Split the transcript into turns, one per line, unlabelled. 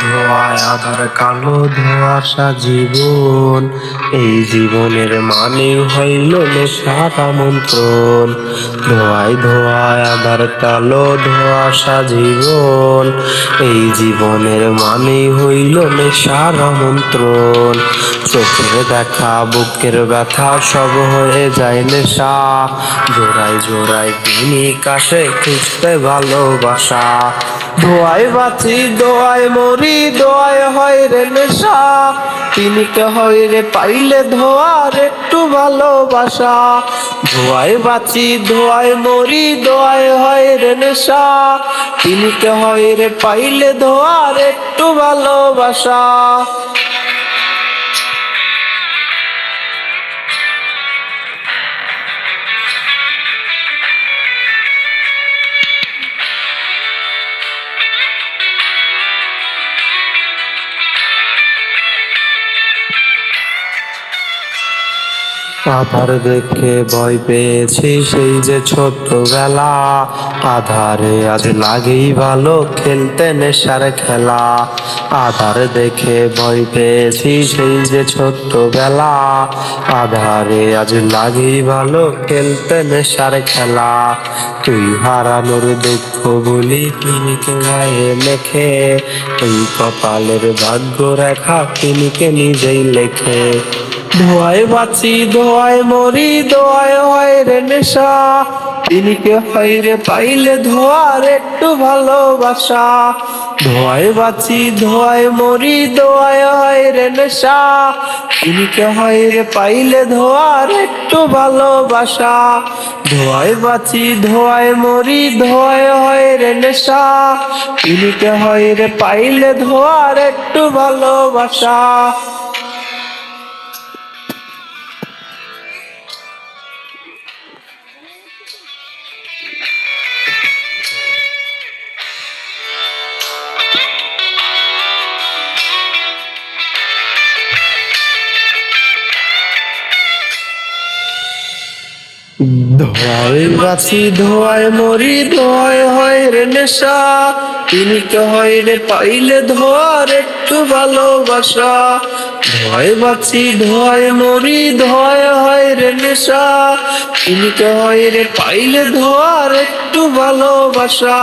ধোঁয়ায় আধার কালো ধোঁয়াশা জীবন, এই জীবনের মানে হইল নেশার আমন্ত্রণ। ধোঁয়ায় ধোঁয়ায় আধার কালো ধোঁয়াশা জীবন, এই জীবনের মানে হইল নেশার আমন্ত্রণ। চোখের দেখা বুকের ব্যথা সব হয়ে যায় নেশা, জোড়ায় জোড়ায় প্রেমিক আসে খুঁজতে ভালোবাসা। ধোঁয়ায় বাঁচি ধোঁয়ায় মরি, ধোঁয়ায় হয় রে নেশা, তিনিকে হয় রে পাইলে ধোঁয়ার একটু ভালোবাসা। ধোঁয়ায় বাঁচি ধোঁয়ায় মরি, ধোঁয়ায় হয় রে নেশা, তিনিকে হয় রে পাইলে ধোঁয়ার একটু ভালোবাসা। আধার দেখে ভয় পেয়েছি সেই যে ছোট্টবেলা, আধারে আজ লাগেই ভালো খেলতে নেশার খেলা। আধার দেখে ভয় পেয়েছি সেই যে ছোট্টবেলা, আধারে আজ লাগেই ভালো খেলতে নেশার খেলা। তুই হারানোর দুঃখ বলি তিনিকে গায়ে লেখে, এই কপালের ভাগ্য রেখা তিনিকে নিজেই লেখে। ধোঁয়ায় বাঁচি ধোঁয়ায় মরি, ধোঁয়ায় হয় রে নেশা, তিনিকে হয় রে পাইলে ধোঁয়ার একটু ভালোবাসা। ধোঁয়ায় বাঁচি ধোঁয়ায় মরি, ধোঁয়ায় হয় রে নেশা, তিনিকে হয় রে পাইলে ধোঁয়ার একটু ভালোবাসা। ধোঁয়ায় বাঁচি ধোঁয়ায় মরি, ধোঁয়ায় হয় রে নেশা, তিনিকে হয় রে পাইলে ধোঁয়ার একটু ভালোবাসা। ধোঁয়ায় বাঁচি ধোঁয়ায় মরি, ধোঁয়ায় হয় রে নেশা, তিনিকে হয় রে পাইলে ধোঁয়ার একটু ভালোবাসা। ধোঁয়ায় বাঁচি ধোঁয়ায় মরি, ধোঁয়ায় হয় রে নেশা, তিনিকে হয় রে পাইলে ধোঁয়ার একটু ভালোবাসা।